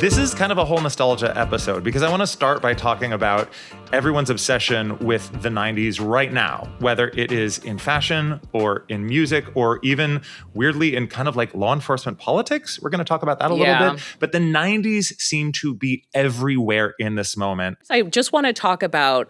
This is kind of a whole nostalgia episode because I want to start by talking about everyone's obsession with the 90s right now, whether it is in fashion or in music or even weirdly in kind of like law enforcement politics. We're going to talk about that a little bit. But the 90s seem to be everywhere in this moment. I just want to talk about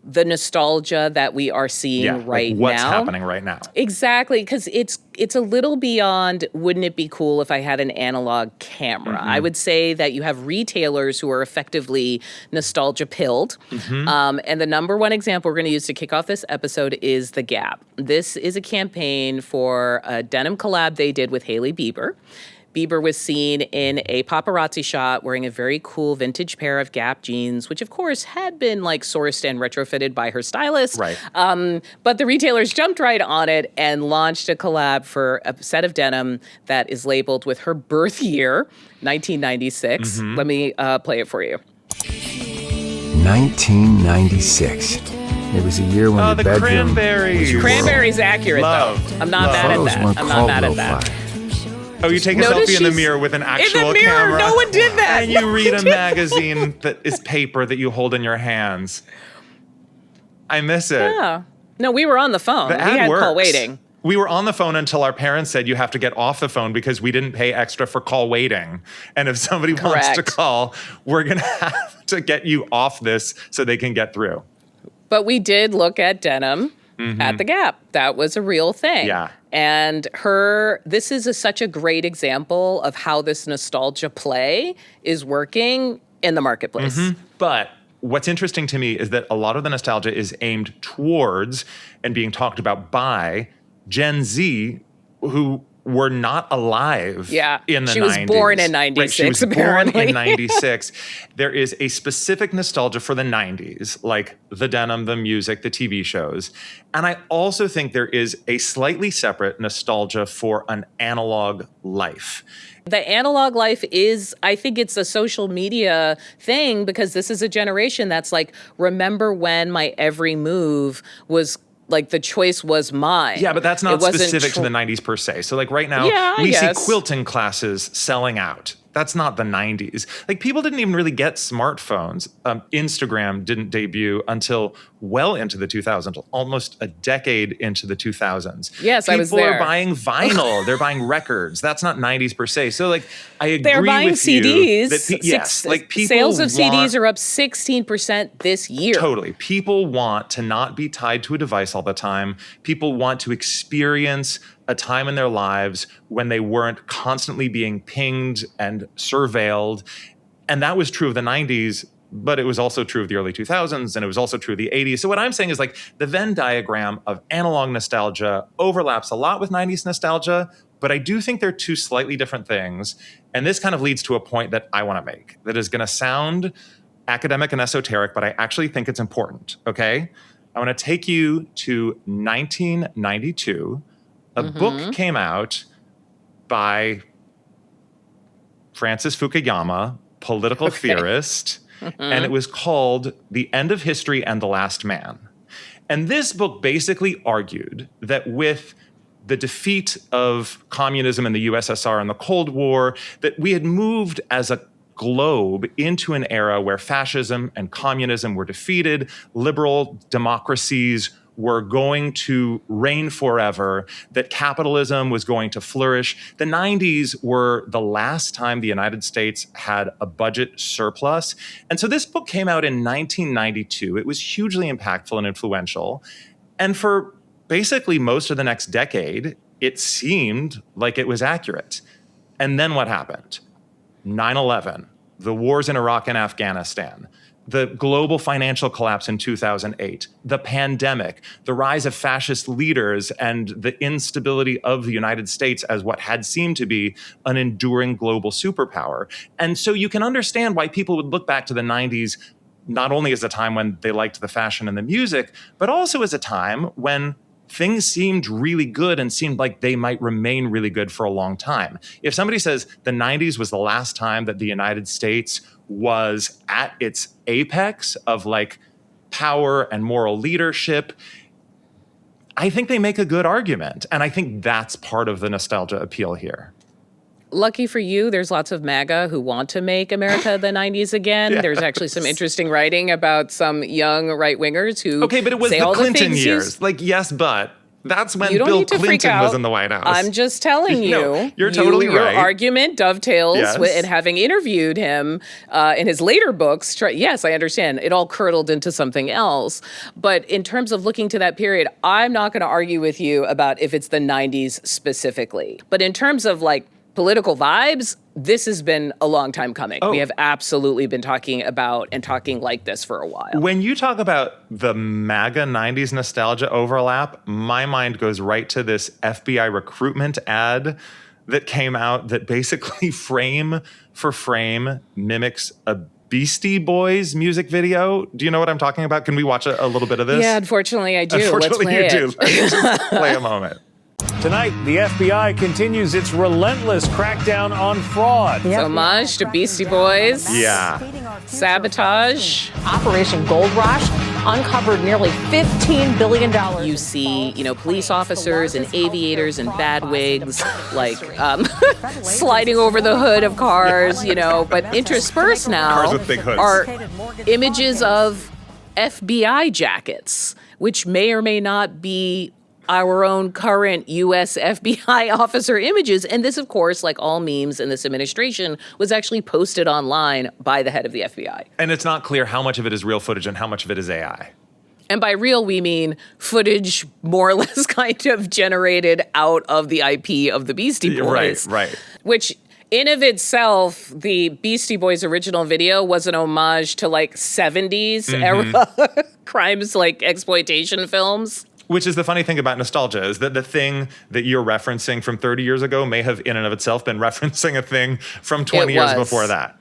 the nostalgia that we are seeing right now. What's happening right now. Exactly, because it's a little beyond, wouldn't it be cool if I had an analog camera? I would say that you have retailers who are effectively nostalgia pilled. And the number one example we're going to use to kick off this episode is The Gap. This is a campaign for a denim collab they did with Hailey Bieber. Bieber was seen in a paparazzi shot wearing a very cool vintage pair of Gap jeans, which of course had been like sourced and retrofitted by her stylist. Right. But the retailers jumped right on it and launched a collab for a set of denim that is labeled with her birth year, 1996. Let me play it for you. 1996. It was a year when the bedroom Cranberries. was your Cranberries accurate, Loved. though. I'm not mad at Photos that. weren't I'm not called mad at real that. fire. Oh, you take a Notice selfie in the she's mirror with an actual in the mirror. camera. No one did that. And you read a magazine that is paper that you hold in your hands. I miss it. Yeah. No, we were on the phone. The We ad had works. call waiting. We were on the phone until our parents said you have to get off the phone because we didn't pay extra for call waiting. And if somebody wants to Correct. call, we're going to have to get you off this so they can get through. But we did look at denim at the Gap. That was a real thing. Yeah. And this is such a great example of how this nostalgia play is working in the marketplace. But what's interesting to me is that a lot of the nostalgia is aimed towards and being talked about by Gen Z, who were not alive in the 90s. She was born in 96, Right, she was apparently. born in 96. There is a specific nostalgia for the 90s, like the denim, the music, the TV shows. And I also think there is a slightly separate nostalgia for an analog life. The analog life is, I think it's a social media thing because this is a generation that's like, remember when my every move was like the choice was mine. Yeah, but that's not It wasn't specific to the 90s per se. So like right now, Yeah, I we see guess. quilting classes selling out. That's not the 90s. Like people didn't even really get smartphones. Instagram didn't debut until well into the 2000s, almost a decade into the 2000s. Yes, I was People are there. buying vinyl. They're buying records. That's not 90s per se. So like I agree They're buying with you CDs. that yes, like people sales of want, CDs are up 16% this year. Totally. People want to not be tied to a device all the time. People want to experience a time in their lives when they weren't constantly being pinged and surveilled. And that was true of the 90s, but it was also true of the early 2000s, and it was also true of the 80s. So what I'm saying is like the Venn diagram of analog nostalgia overlaps a lot with 90s nostalgia, but I do think they're two slightly different things. And this kind of leads to a point that I want to make that is going to sound academic and esoteric, but I actually think it's important, okay? I want to take you to 1992. A book came out by Francis Fukuyama, political theorist, and it was called The End of History and the Last Man. And this book basically argued that with the defeat of communism in the USSR and the Cold War, that we had moved as a globe into an era where fascism and communism were defeated, liberal democracies were going to reign forever, that capitalism was going to flourish. The 90s were the last time the United States had a budget surplus. And so this book came out in 1992. It was hugely impactful and influential. And for basically most of the next decade, it seemed like it was accurate. And then what happened? 9/11, the wars in Iraq and Afghanistan, the global financial collapse in 2008, the pandemic, the rise of fascist leaders, and the instability of the United States as what had seemed to be an enduring global superpower. And so you can understand why people would look back to the 90s not only as a time when they liked the fashion and the music, but also as a time when things seemed really good and seemed like they might remain really good for a long time. If somebody says the 90s was the last time that the United States was at its apex of like power and moral leadership, I think they make a good argument. And I think that's part of the nostalgia appeal here. lucky for you, there's lots of MAGA who want to make America the 90s again. Yes. There's actually some interesting writing about some young right-wingers who Okay, but it was say the all Clinton the things years. Like, yes, but that's when You don't Bill need to freak Clinton was out. in the White House. I'm just telling you. No, you're totally Your right. argument dovetails Yes. with, and having interviewed him in his later books, yes, I understand. It all curdled into something else. But in terms of looking to that period, I'm not going to argue with you about if it's the 90s specifically. But in terms of like political vibes, this has been a long time coming. Oh. We have absolutely been talking about and talking like this for a while. When you talk about the MAGA 90s nostalgia overlap, my mind goes right to this FBI recruitment ad that came out that basically frame for frame mimics a Beastie Boys music video. Do you know what I'm talking about? Can we watch a little bit of this? Yeah, unfortunately I do. Unfortunately, Let's play you it. do. Let's just play a moment. Tonight, the FBI continues its relentless crackdown on fraud. It's homage to Beastie Boys. Yeah. Sabotage. Operation Gold Rush uncovered nearly $15 billion. You see, police officers and aviators in bad wigs, like sliding over the hood of cars, but interspersed now Cars with big hoods. are images of FBI jackets, which may or may not be our own current U.S. FBI officer images. And this, of course, like all memes in this administration, was actually posted online by the head of the FBI. And it's not clear how much of it is real footage and how much of it is AI. And by real, we mean footage more or less kind of generated out of the IP of the Beastie Boys. Right. Which in of itself, the Beastie Boys original video was an homage to like 70s era crimes, like exploitation films. Which is the funny thing about nostalgia, is that the thing that you're referencing from 30 years ago may have in and of itself been referencing a thing from 20 years before that.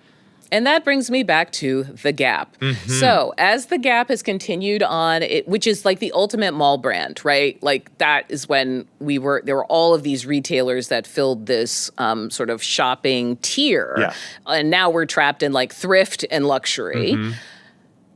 And that brings me back to The Gap. So as The Gap has continued on, which is like the ultimate mall brand, right? Like that is when there were all of these retailers that filled this sort of shopping tier. Yeah. And now we're trapped in like thrift and luxury.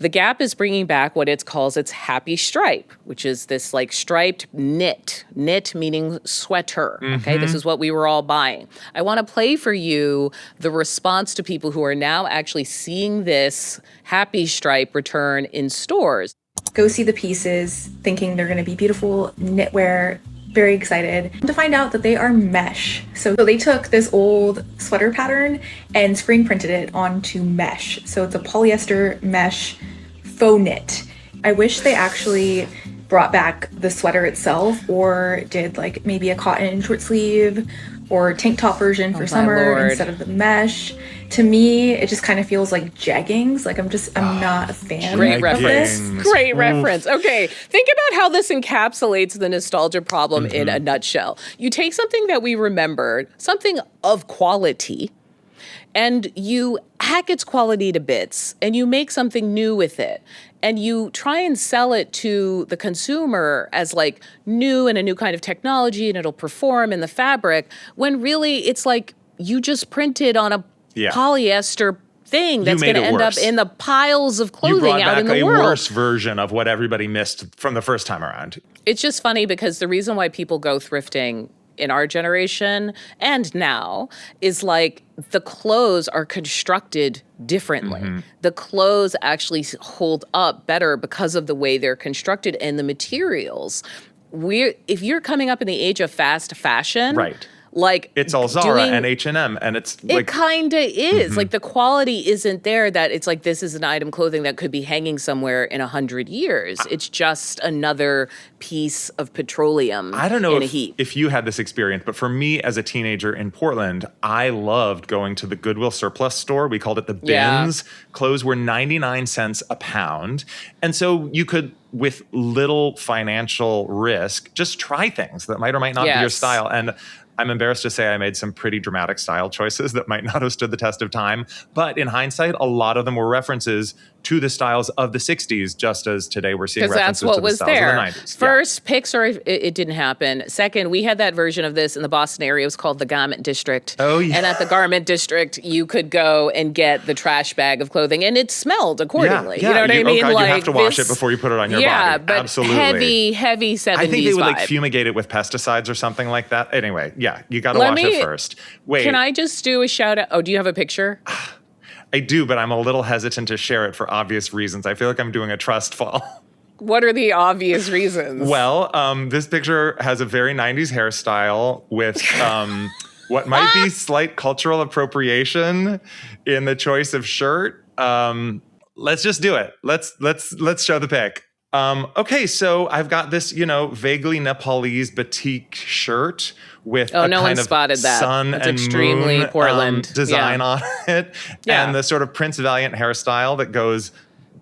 The Gap is bringing back what it calls its Happy Stripe, which is this like striped knit meaning sweater. Okay, this is what we were all buying. I want to play for you the response to people who are now actually seeing this Happy Stripe return in stores. Go see the pieces, thinking they're going to be beautiful knitwear. Very excited to find out that they are mesh. So they took this old sweater pattern and screen printed it onto mesh. So it's a polyester mesh faux knit. I wish they actually brought back the sweater itself or did like maybe a cotton short sleeve or tank top version for summer Lord. instead of the mesh. To me, it just kind of feels like jeggings. Like I'm not a fan Great of reference. this. Great reference. Okay, think about how this encapsulates the nostalgia problem in a nutshell. You take something that we remembered, something of quality, and you hack its quality to bits, and you make something new with it. And you try and sell it to the consumer as like new and a new kind of technology, and it'll perform in the fabric, when really it's like you just printed on a polyester thing that's going to end up in the piles of clothing out in the world. You brought back a worse version of what everybody missed from the first time around. It's just funny because the reason why people go thrifting in our generation and now is like the clothes are constructed differently. The clothes actually hold up better because of the way they're constructed and the materials. If you're coming up in the age of fast fashion, Right. Like It's all Zara and H&M, and it's it like kind of is. Like the quality isn't there that it's like this is an item clothing that could be hanging somewhere in 100 years. It's just another piece of petroleum I don't know in a heap. if you had this experience, but for me as a teenager in Portland, I loved going to the Goodwill surplus store. We called it the bins. Clothes were 99 cents a pound. And so you could, with little financial risk, just try things that might or might not be your style. And I'm embarrassed to say I made some pretty dramatic style choices that might not have stood the test of time. But in hindsight, a lot of them were references to the styles of the 60s, just as today we're seeing Because that's references what to the was styles there. of the 90s. First, Pixar, it didn't happen. Second, we had that version of this in the Boston area. It was called the Garment District. Oh, yeah. And at the Garment District, you could go and get the trash bag of clothing, and it smelled accordingly. Yeah, you know what I mean? God, like you have to wash this, it before you put it on your yeah, body. but Absolutely. heavy 70s I think they would vibe. like fumigate it with pesticides or something like that. Anyway, yeah, you got to wash it first. Wait, Can I just do a shout out? Oh, do you have a picture? I do, but I'm a little hesitant to share it for obvious reasons. I feel like I'm doing a trust fall. What are the obvious reasons? Well, this picture has a very 90s hairstyle with what might be slight cultural appropriation in the choice of shirt. Let's just do it. Let's show the pic. Okay, so I've got this, vaguely Nepalese batik shirt with a no one kind of spotted that. sun That's and extremely moon Portland. design Yeah. on it, Yeah. and the sort of Prince Valiant hairstyle that goes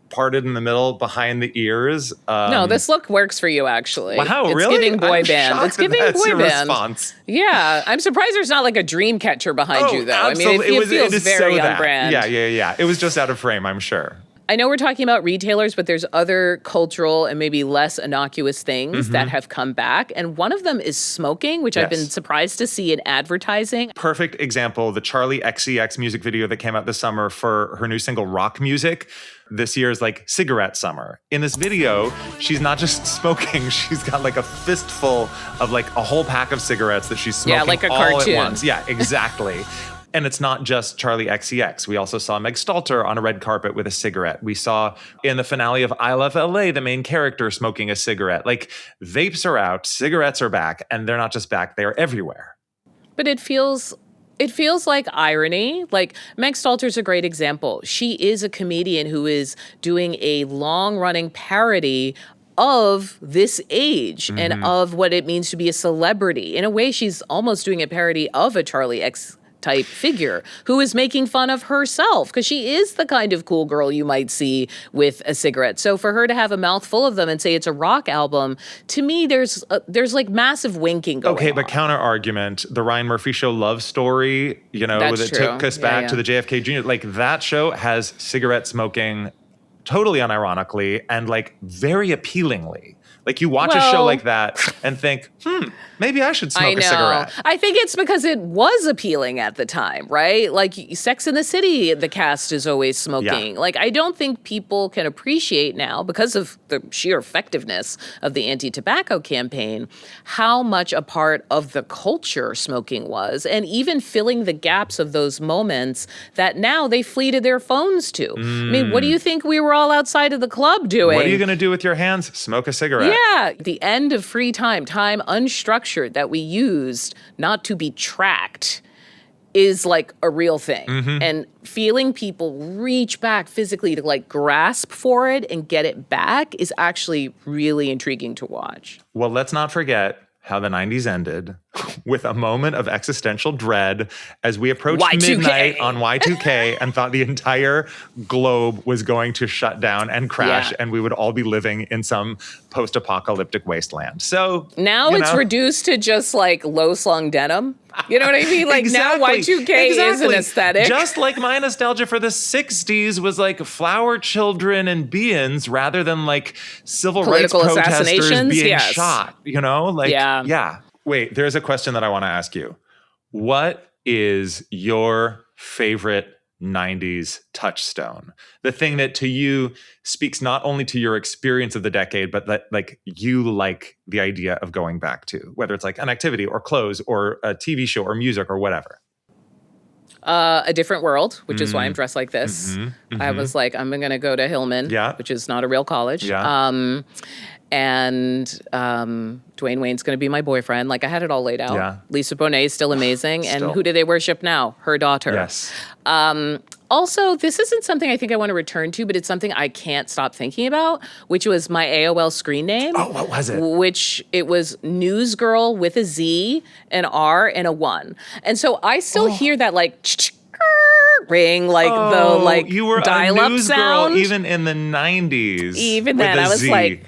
parted in the middle behind the ears. No, this look works for you, actually. Wow, it's really? giving boy I'm band. shocked It's giving that that's boy your band. response. Yeah, I'm surprised there's not like a dream catcher behind you, though. Absolutely. I mean, it feels it is very so on that. brand. Yeah. It was just out of frame, I'm sure. I know we're talking about retailers, but there's other cultural and maybe less innocuous things that have come back. And one of them is smoking, which I've been Yes. surprised to see in advertising. Perfect example, the Charlie XCX music video that came out this summer for her new single Rock Music. This year is like cigarette summer. In this video, she's not just smoking, she's got like a fistful of like a whole pack of cigarettes that she's smoking like a all cartoon. at once. Yeah, exactly. And it's not just Charlie XCX. We also saw Meg Stalter on a red carpet with a cigarette. We saw in the finale of I Love LA, the main character smoking a cigarette. Like, vapes are out, cigarettes are back, and they're not just back, they are everywhere. But it feels like irony. Like Meg Stalter's a great example. She is a comedian who is doing a long-running parody of this age and of what it means to be a celebrity. In a way, she's almost doing a parody of a Charlie X type figure who is making fun of herself because she is the kind of cool girl you might see with a cigarette. So for her to have a mouthful of them and say it's a rock album, to me, there's like massive winking going on. Okay, but counter argument, the Ryan Murphy Show love story, That's that true. took us Yeah, back yeah. to the JFK Jr. Like, that show has cigarette smoking totally unironically and like very appealingly. Like, you watch a show Well- like that and think, maybe I should smoke I know. a cigarette. I think it's because it was appealing at the time, right? Like Sex in the City, the cast is always smoking. Yeah. Like, I don't think people can appreciate now, because of the sheer effectiveness of the anti-tobacco campaign, how much a part of the culture smoking was, and even filling the gaps of those moments that now they flee to their phones to. I mean, what do you think we were all outside of the club doing? What are you going to do with your hands? Smoke a cigarette. Yeah, the end of free time unstructured that we used not to be tracked is like a real thing. And feeling people reach back physically to like grasp for it and get it back is actually really intriguing to watch. Well, let's not forget how the 90s ended with a moment of existential dread as we approached Y2K. midnight on Y2K and thought the entire globe was going to shut down and crash, Yeah. and we would all be living in some post-apocalyptic wasteland. So Now you it's know, reduced to just like low slung denim. You know what I mean? Like now Y2K is an Exactly. aesthetic. Just like my nostalgia for the 60s was like flower children and beings rather than like civil rights Political protesters assassinations? being Yes. shot, Like, Yeah. Wait, there's a question that I want to ask you. What is your favorite 90s touchstone? The thing that to you speaks not only to your experience of the decade, but that like you like the idea of going back to, whether it's like an activity or clothes or a TV show or music or whatever. A Different World, which is why I'm dressed like this. I was like, I'm going to go to Hillman, Yeah. which is not a real college. Yeah. And Dwayne Wayne's going to be my boyfriend. Like, I had it all laid out. Yeah. Lisa Bonet is still amazing. Still. And who do they worship now? Her daughter. Yes. Also, this isn't something I think I want to return to, but it's something I can't stop thinking about, which was my AOL screen name. Oh, what was it? Which it was News Girl with a Z, an R, and a 1. And so I still hear that like ring, like the like you were a dial-up news sound. girl even in the 90s. Even with then, a I was Z. like,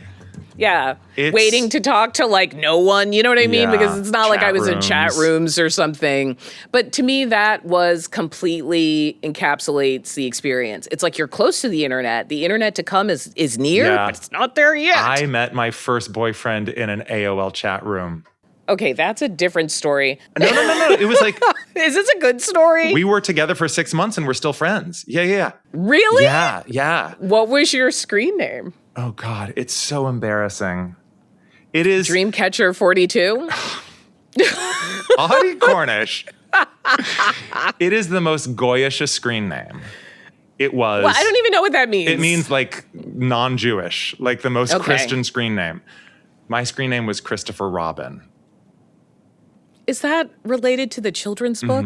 Yeah. It's- Waiting to talk to like no one, you know what I mean? Yeah, Because it's not like I chat was in chat rooms. rooms or something. But to me, that was completely encapsulates the experience. It's like you're close to the internet. The internet to come is near, Yeah. but it's not there yet. I met my first boyfriend in an AOL chat room. Okay, that's a different story. No. It was like Is this a good story? we were together for 6 months and we're still friends. Yeah. Really? Yeah. What was your screen name? Oh God, it's so embarrassing. It is Dreamcatcher 42? Audie Cornish. It is the most Goyish screen name. It was. Well, I don't even know what that means. It means like non-Jewish, like the most Okay. Christian screen name. My screen name was Christopher Robin. Is that related to the children's book?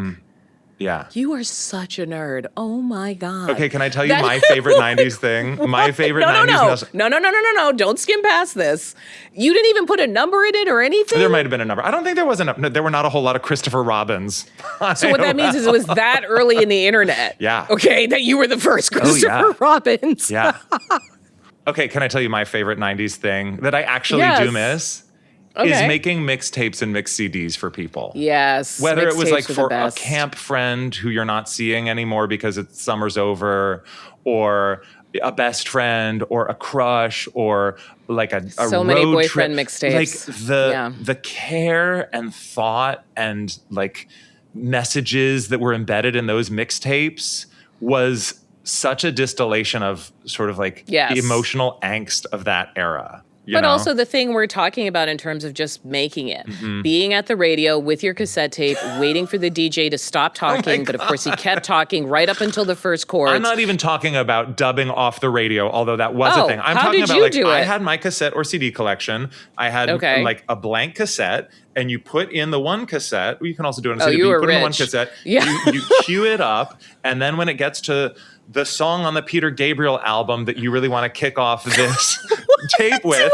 Yeah. You are such a nerd. Oh my God. Okay, can I tell you That- my favorite 90s thing? My favorite 90s No. Don't skim past this. You didn't even put a number in it or anything? There might have been a number. I don't think there was enough. No, there were not a whole lot of Christopher Robins. So what that means is it was that early in the internet. Yeah. Okay, that you were the first Christopher Robins. Yeah. Okay, can I tell you my favorite 90s thing that I actually Yes. do miss? Is Okay. making mixtapes and mixed CDs for people. Yes. Whether it was mixtapes like were the for a best. camp friend who you're not seeing anymore because it's summer's over, or a best friend, or a crush, or like a So many road boyfriend trip. mixtapes. Like the care and thought and like messages that were embedded in those mixtapes was such a distillation of sort of like Yes. the emotional angst of that era. you But know? also the thing we're talking about in terms of just making it, Mm-hmm. being at the radio with your cassette tape, waiting for the DJ to stop talking. But of course, he kept talking right up until the first chorus. I'm not even talking about dubbing off the radio, although that was a Oh, thing. I'm how talking did about you like do I it? had my cassette or CD collection. I had Okay. like a blank cassette, and you put in the one cassette. You can also do it on Oh, CD. you but were you put in one rich. cassette. Yeah. You cue it up, and then when it gets to the song on the Peter Gabriel album that you really want to kick off this tape with.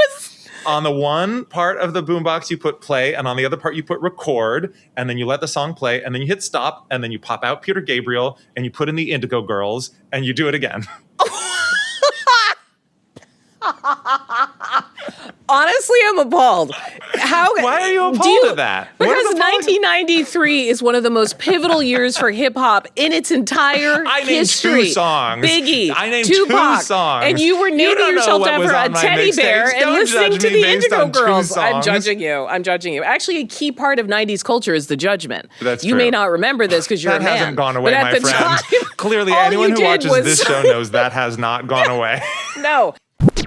On the one part of the boombox, you put play, and on the other part, you put record, and then you let the song play, and then you hit stop, and then you pop out Peter Gabriel, and you put in the Indigo Girls, and you do it again. Honestly, I'm appalled. How? Why are you appalled do you- at that? What Because is appalling? 1993 is one of the most pivotal years for hip hop in its entire I named history. two songs. Biggie, I named Tupac, two songs. and you were You naming don't know yourself what was after a on my teddy bear mixtapes. and Don't listening judge to me the based Indigo on two Girls. I'm songs. judging you. I'm judging you. Actually, a key part of 90s culture is the judgment. That's You true. may not remember this because you're That a man. hasn't gone away, but at my the friend. time, Clearly, all anyone you who did watches was- this show knows that has not gone away. No.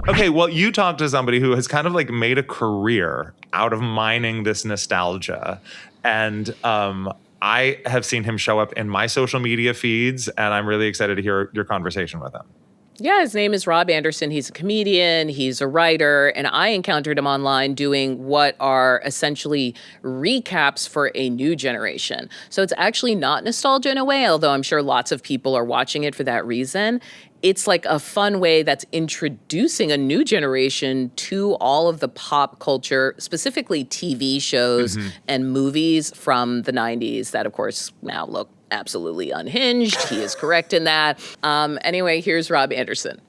Okay, well, you talked to somebody who has kind of like made a career out of mining this nostalgia. And I have seen him show up in my social media feeds, and I'm really excited to hear your conversation with him. Yeah, his name is Rob Anderson. He's a comedian, he's a writer, and I encountered him online doing what are essentially recaps for a new generation. So it's actually not nostalgia in a way, although I'm sure lots of people are watching it for that reason. It's like a fun way that's introducing a new generation to all of the pop culture, specifically TV shows and movies from the 90s that, of course, now look absolutely unhinged. He is correct in that. Anyway, here's Rob Anderson.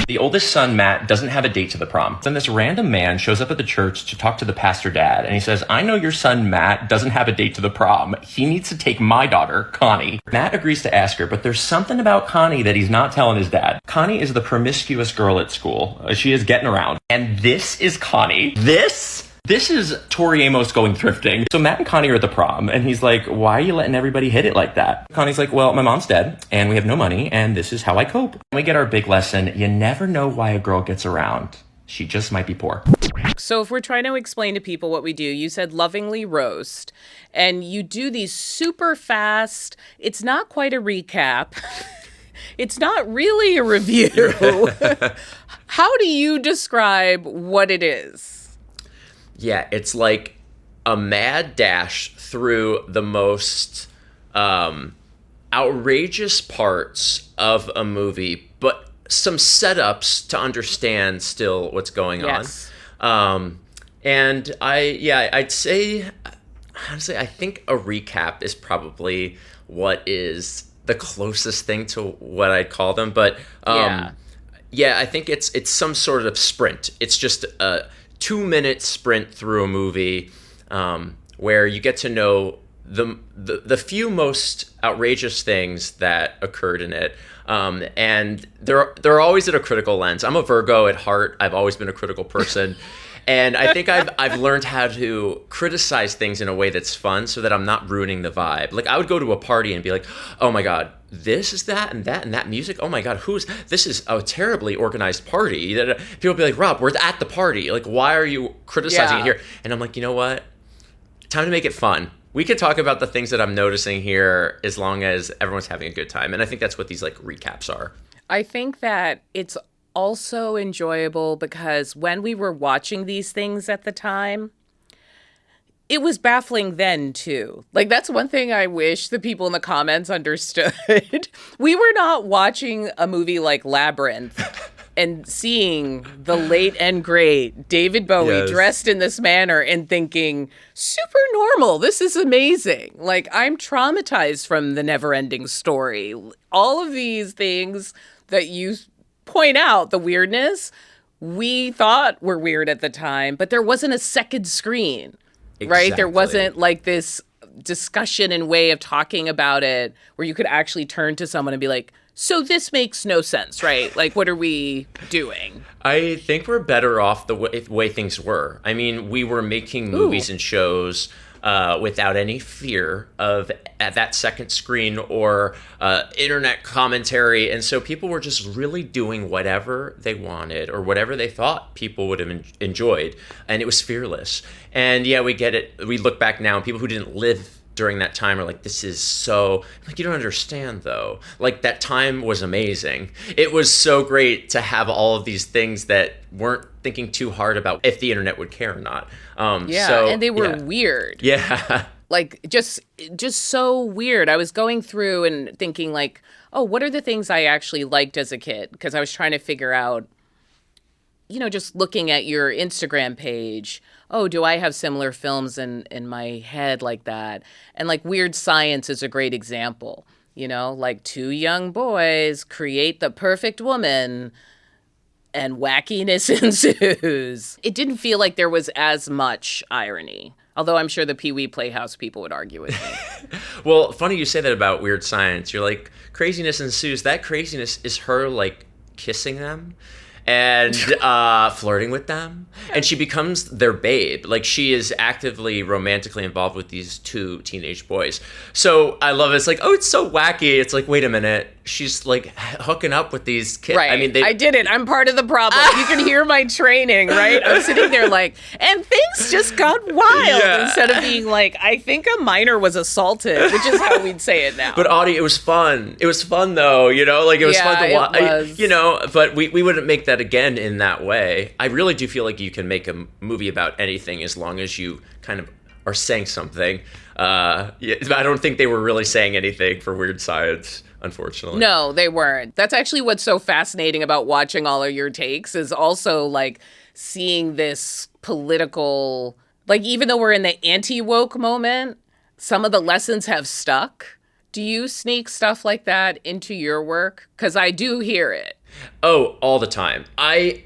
The oldest son, Matt, doesn't have a date to the prom. Then this random man shows up at the church to talk to the pastor dad, and he says, I know your son, Matt, doesn't have a date to the prom. He needs to take my daughter, Connie. Matt agrees to ask her, but there's something about Connie that he's not telling his dad. Connie is the promiscuous girl at school. She is getting around. And this is Connie. This is Tori Amos going thrifting. So Matt and Connie are at the prom, and he's like, why are you letting everybody hit it like that? Connie's like, well, my mom's dead, and we have no money, and this is how I cope. We get our big lesson. You never know why a girl gets around. She just might be poor. So if we're trying to explain to people what we do, you said lovingly roast, and you do these super fast, it's not quite a recap. It's not really a review. How do you describe what it is? Yeah, it's like a mad dash through the most outrageous parts of a movie, but some setups to understand still what's going Yes. on. And I'd say, honestly, I think a recap is probably what is the closest thing to what I'd call them. But Yeah, I think it's some sort of sprint. It's just a 2-minute sprint through a movie where you get to know the few most outrageous things that occurred in it. And they're always at a critical lens. I'm a Virgo at heart. I've always been a critical person. And I think I've learned how to criticize things in a way that's fun so that I'm not ruining the vibe. Like, I would go to a party and be like, oh my God, this is that and that music. Oh my God, this is a terribly organized party. People would be like, Rob, we're at the party. Like, why are you criticizing it here? And I'm like, you know what? Time to make it fun. We could talk about the things that I'm noticing here as long as everyone's having a good time. And I think that's what these like recaps are. I think that it's also enjoyable because when we were watching these things at the time, it was baffling then too. Like, that's one thing I wish the people in the comments understood. We were not watching a movie like Labyrinth and seeing the late and great David Bowie dressed in this manner and thinking, super normal, this is amazing. Like, I'm traumatized from the Neverending Story. All of these things that you point out, the weirdness, we thought were weird at the time, but there wasn't a second screen, right? There wasn't like this discussion and way of talking about it where you could actually turn to someone and be like, so this makes no sense, right? Like, what are we doing? I think we're better off the way things were. I mean, we were making movies and shows without any fear of at that second screen or internet commentary. And so people were just really doing whatever they wanted or whatever they thought people would have enjoyed. And it was fearless. And yeah, we get it. We look back now and people who didn't live during that time are like, this is so, like, you don't understand though. Like, that time was amazing. It was so great to have all of these things that weren't thinking too hard about if the internet would care or not. And they were weird. Yeah. Like, just so weird. I was going through and thinking like, oh, what are the things I actually liked as a kid? Because I was trying to figure out, you know, just looking at your Instagram page, oh, do I have similar films in my head like that? And like Weird Science is a great example, you know, like two young boys create the perfect woman and wackiness ensues. It didn't feel like there was as much irony, although I'm sure the Pee-wee Playhouse people would argue with me. Well, funny you say that about Weird Science. You're like, craziness ensues. That craziness is her like kissing them and flirting with them, and she becomes their babe. Like, she is actively romantically involved with these two teenage boys. So I love it. It's like, oh, it's so wacky. It's like, wait a minute, she's like hooking up with these kids. Right. I mean, I did it. I'm part of the problem. You can hear my training, right? I'm sitting there like, and things just got wild instead of being like, I think a minor was assaulted, which is how we'd say it now. But Audie, it was fun. It was fun though, you know, like it was fun to watch, you know, but we wouldn't make that again in that way. I really do feel like you can make a movie about anything as long as you kind of are saying something. I don't think they were really saying anything for Weird Science, unfortunately. No, they weren't. That's actually what's so fascinating about watching all of your takes is also like seeing this political, like, even though we're in the anti-woke moment, some of the lessons have stuck. Do you sneak stuff like that into your work? Because I do hear it. Oh, all the time. I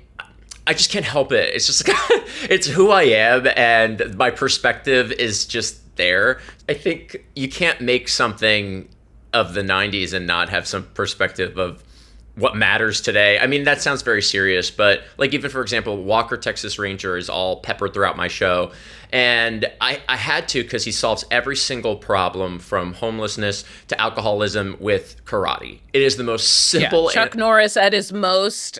just can't help it. It's just like, it's who I am, and my perspective is just there. I think you can't make something of the 90s and not have some perspective of what matters today. I mean, that sounds very serious, but like, even for example, Walker, Texas Ranger is all peppered throughout my show. And I had to, because he solves every single problem from homelessness to alcoholism with karate. It is the most simple. Chuck Norris at his most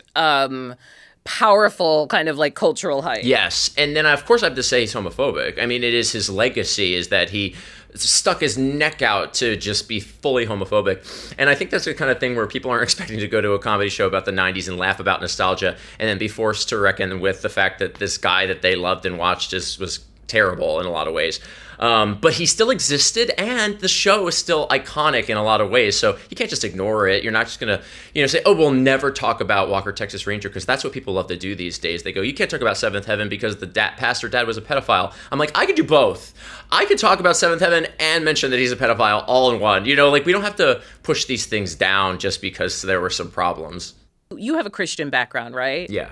powerful kind of like cultural height. Yes. And then of course I have to say he's homophobic. I mean, it is his legacy is that he stuck his neck out to just be fully homophobic. And I think that's the kind of thing where people aren't expecting to go to a comedy show about the 90s and laugh about nostalgia and then be forced to reckon with the fact that this guy that they loved and watched was terrible in a lot of ways. But he still existed, and the show is still iconic in a lot of ways. So you can't just ignore it. You're not just going to, say, oh, we'll never talk about Walker, Texas Ranger, because that's what people love to do these days. They go, you can't talk about Seventh Heaven because the pastor dad was a pedophile. I'm like, I could do both. I could talk about Seventh Heaven and mention that he's a pedophile all in one. We don't have to push these things down just because there were some problems. you have a Christian background, right? Yeah.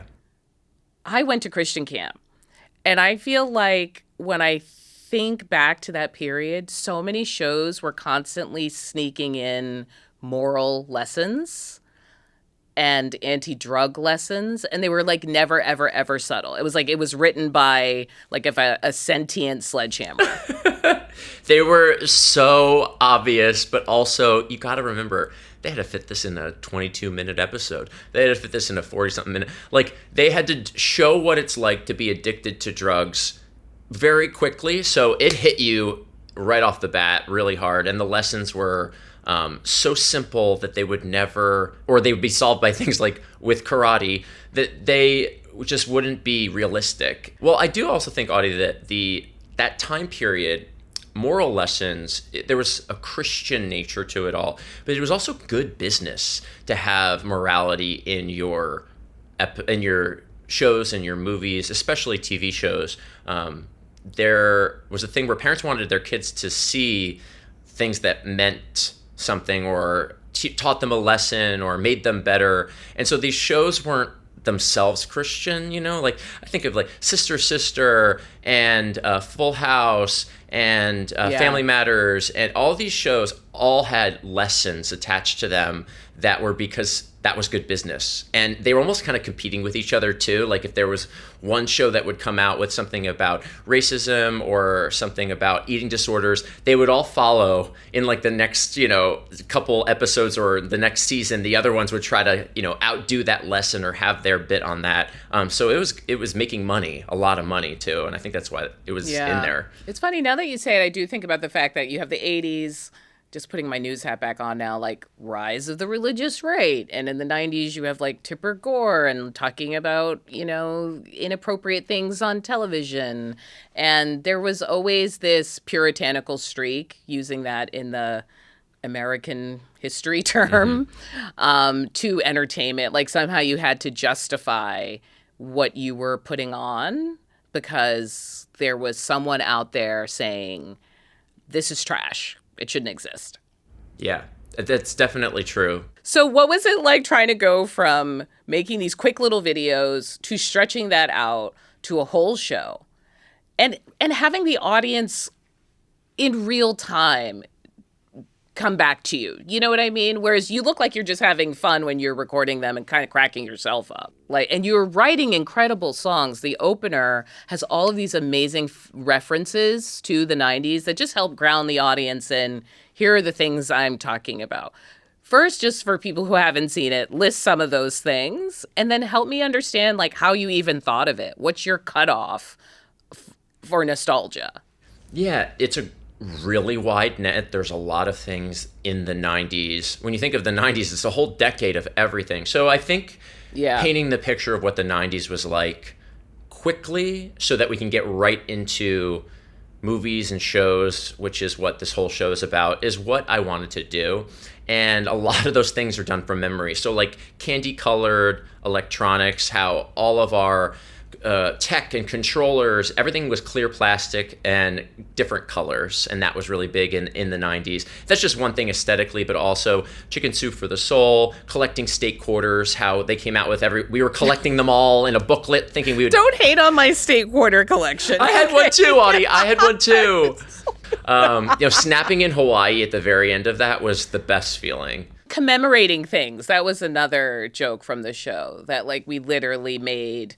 I went to Christian camp. And I feel like when I think back to that period, so many shows were constantly sneaking in moral lessons and anti-drug lessons, and they were like never, ever, ever subtle. It was like it was written by like a sentient sledgehammer. They were so obvious, but also you got to remember they had to fit this in a 22-minute episode. They had to fit this in a 40-something minute. Like, they had to show what it's like to be addicted to drugs very quickly, so it hit you right off the bat really hard, and the lessons were so simple that they would never, or they would be solved by things like with karate, that they just wouldn't be realistic. Well, I do also think, Audie, that that time period, moral lessons, there was a Christian nature to it all, but it was also good business to have morality in your shows and your movies, especially TV shows. There was a thing where parents wanted their kids to see things that meant something or taught them a lesson or made them better. And so these shows weren't themselves Christian, like I think of like Sister and Full House and Family Matters, and all these shows all had lessons attached to them that were because that was good business. And they were almost kind of competing with each other too. Like if there was one show that would come out with something about racism or something about eating disorders, they would all follow in like the next, couple episodes or the next season. The other ones would try to, outdo that lesson or have their bit on that. So it was making money, a lot of money too. And I think that's why it was in there. It's funny, now that you say it, I do think about the fact that you have the 80s, just putting my news hat back on now, like rise of the religious right. And in the 90s, you have like Tipper Gore and talking about, inappropriate things on television. And there was always this puritanical streak, using that in the American history term, to entertainment. Like somehow you had to justify what you were putting on because there was someone out there saying, this is trash. It shouldn't exist. Yeah, that's definitely true. So what was it like trying to go from making these quick little videos to stretching that out to a whole show and having the audience in real time come back to you? You know what I mean? Whereas you look like you're just having fun when you're recording them and kind of cracking yourself up. And you're writing incredible songs. The opener has all of these amazing references to the 90s that just help ground the audience in, here are the things I'm talking about. First, just for people who haven't seen it, list some of those things and then help me understand like how you even thought of it. What's your cutoff for nostalgia? Yeah, it's a really wide net. There's a lot of things in the 90s. When you think of the 90s, it's a whole decade of everything. So I think painting the picture of what the 90s was like quickly so that we can get right into movies and shows, which is what this whole show is about, is what I wanted to do. And a lot of those things are done from memory. So like candy colored electronics, how all of our tech and controllers, everything was clear plastic and different colors, and that was really big in the 90s. That's just one thing aesthetically, but also Chicken Soup for the Soul, collecting steak quarters, how they came out with we were collecting them all in a booklet, thinking we would... Don't hate on my steak quarter collection. I had one too, Audie. I had one too. Snapping in Hawaii at the very end of that was the best feeling. Commemorating things. That was another joke from the show, that like we literally made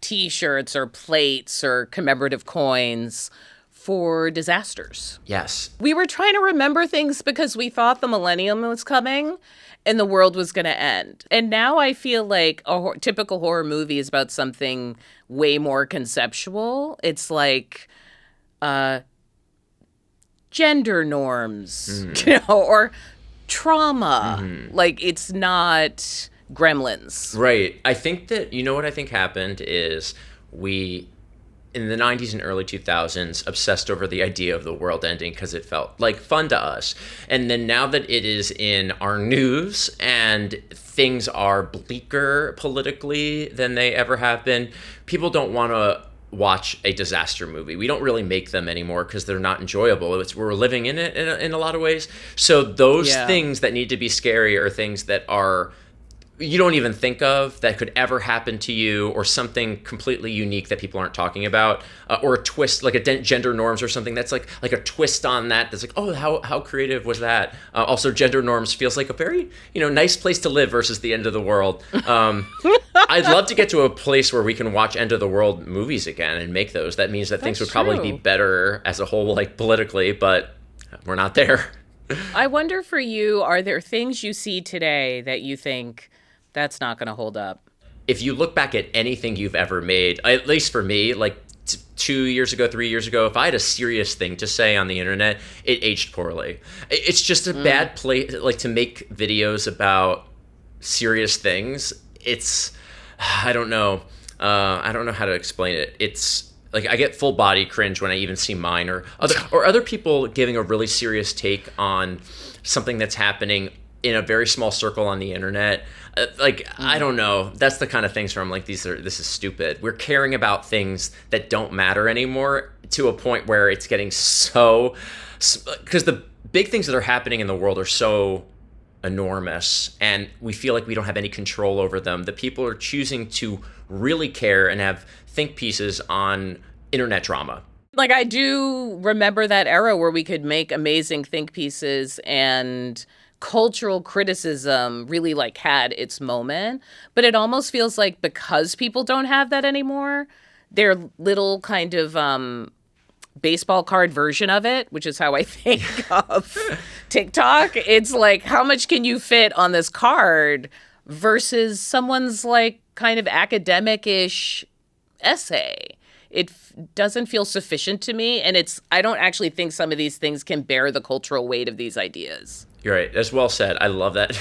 T-shirts or plates or commemorative coins for disasters. Yes. We were trying to remember things because we thought the millennium was coming and the world was going to end. And now I feel like a typical horror movie is about something way more conceptual. It's like gender norms, or trauma. Like it's not Gremlins. Right. I think that, what I think happened is we, in the 90s and early 2000s, obsessed over the idea of the world ending because it felt like fun to us. And then now that it is in our news and things are bleaker politically than they ever have been, people don't want to watch a disaster movie. We don't really make them anymore because they're not enjoyable. We're living in it in a lot of ways. So those things that need to be scary are things that are you don't even think of that could ever happen to you, or something completely unique that people aren't talking about, or a twist like gender norms or something that's like a twist on that. That's like, oh, how creative was that? Also, gender norms feels like a very nice place to live versus the end of the world. I'd love to get to a place where we can watch end of the world movies again and make those. That means that things would probably be better as a whole, like politically, but we're not there. I wonder for you, are there things you see today that you think that's not going to hold up? If you look back at anything you've ever made, at least for me, like 2 years ago, 3 years ago, if I had a serious thing to say on the internet, it aged poorly. It's just a bad place, like, to make videos about serious things. It's, I don't know. I don't know how to explain it. It's like I get full body cringe when I even see mine or other people giving a really serious take on something that's happening in a very small circle on the internet. I don't know. That's the kind of things where I'm like, this is stupid. We're caring about things that don't matter anymore to a point where it's getting so, because the big things that are happening in the world are so enormous, and we feel like we don't have any control over them. The people are choosing to really care and have think pieces on internet drama. Like, I do remember that era where we could make amazing think pieces and cultural criticism really like had its moment, but it almost feels like because people don't have that anymore, their little kind of baseball card version of it, which is how I think of TikTok. It's like, how much can you fit on this card versus someone's like kind of academic-ish essay. It doesn't feel sufficient to me, and I don't actually think some of these things can bear the cultural weight of these ideas. You're right. That's well said. I love that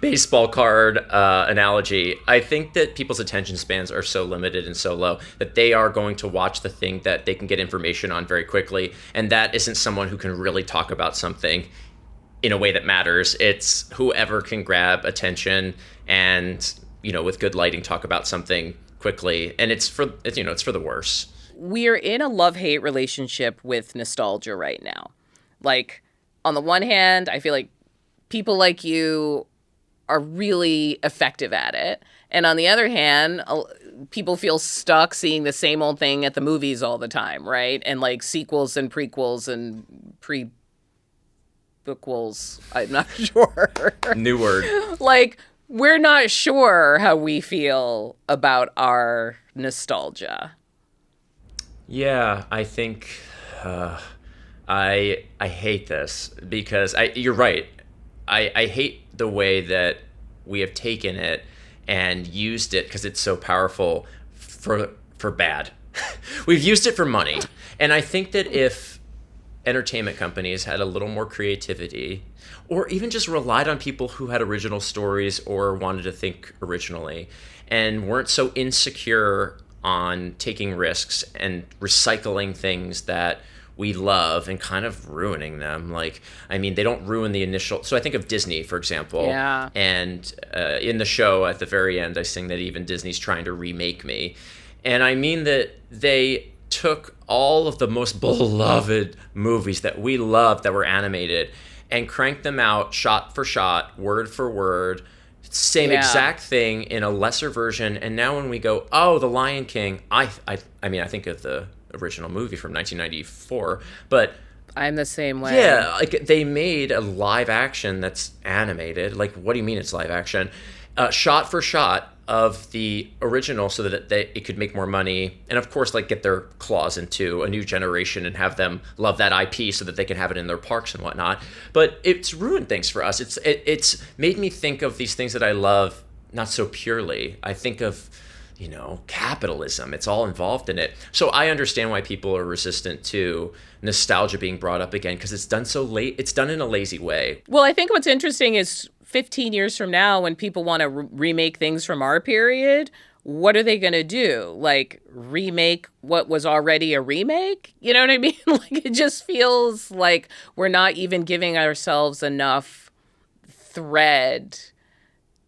baseball card analogy. I think that people's attention spans are so limited and so low that they are going to watch the thing that they can get information on very quickly. And that isn't someone who can really talk about something in a way that matters. It's whoever can grab attention and, with good lighting, talk about something quickly. And it's for the worse. We're in a love-hate relationship with nostalgia right now. Like, on the one hand, I feel like people like you are really effective at it. And on the other hand, people feel stuck seeing the same old thing at the movies all the time, right? And like sequels and prequels and pre-bookquels. I'm not sure. New word. Like, we're not sure how we feel about our nostalgia. Yeah, I think I hate this because you're right. I hate the way that we have taken it and used it because it's so powerful for bad. We've used it for money. And I think that if entertainment companies had a little more creativity, or even just relied on people who had original stories or wanted to think originally and weren't so insecure on taking risks and recycling things that we love and kind of ruining them. Like, I mean, they don't ruin the initial. So I think of Disney, for example. Yeah. And in the show at the very end, I sing that even Disney's trying to remake me. And I mean that they took all of the most beloved movies that we loved that were animated and cranked them out shot for shot, word for word, same exact thing in a lesser version. And now when we go, oh, The Lion King, I mean, I think of the original movie from 1994, but I'm the same way. Yeah, like they made a live action that's animated. Like, what do you mean it's live action? Shot for shot of the original so that it could make more money. And of course, like, get their claws into a new generation and have them love that IP so that they can have it in their parks and whatnot. But it's ruined things for us. It's made me think of these things that I love not so purely. I think of, capitalism. It's all involved in it. So I understand why people are resistant to nostalgia being brought up again, because it's done so late. It's done in a lazy way. Well, I think what's interesting is 15 years from now, when people want to remake things from our period, what are they going to do? Like, remake what was already a remake? You know what I mean? Like, it just feels like we're not even giving ourselves enough thread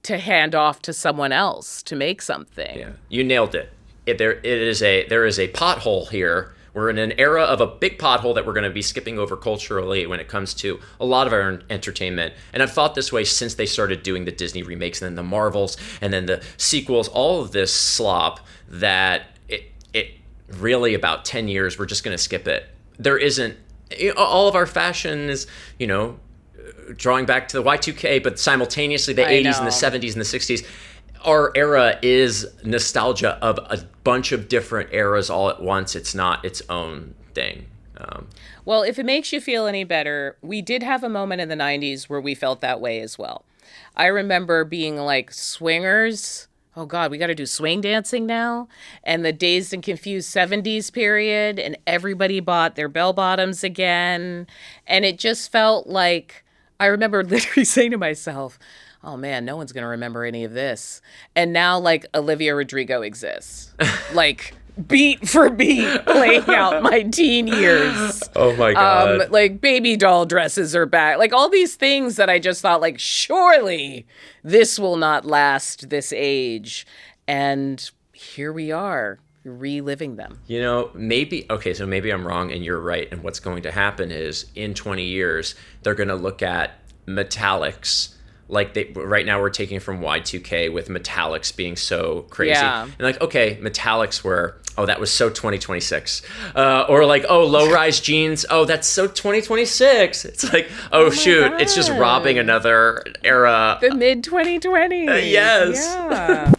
to hand off to someone else to make something. Yeah, you nailed it. There is a pothole here We're in an era of a big pothole that we're going to be skipping over culturally when it comes to a lot of our entertainment. And I've thought this way since they started doing the Disney remakes and then the Marvels and then the sequels, all of this slop, that it really about 10 years, we're just going to skip it. There isn't, all of our fashion is, drawing back to the Y2K, but simultaneously the 80s and the 70s and the 60s. Our era is nostalgia of a bunch of different eras all at once. It's not its own thing. Well, if it makes you feel any better, we did have a moment in the 90s where we felt that way as well. I remember being like, swingers, oh God, we got to do swing dancing now. And the Dazed and Confused 70s period, and everybody bought their bell bottoms again. And it just felt like, I remember literally saying to myself, oh man, no one's going to remember any of this. And now, like, Olivia Rodrigo exists. Like, beat for beat, playing out my teen years. Oh my God. Like, baby doll dresses are back. Like, all these things that I just thought, like, surely this will not last this age. And here we are, reliving them. Maybe I'm wrong and you're right. And what's going to happen is in 20 years, they're going to look at metallics. Like right now we're taking from Y2K with metallics being so crazy. Yeah. And like, okay, metallics were, that was so 2026. Or like, low-rise jeans, that's so 2026. It's like, shoot, God. It's just robbing another era. The mid-2020s. Yes. Yeah.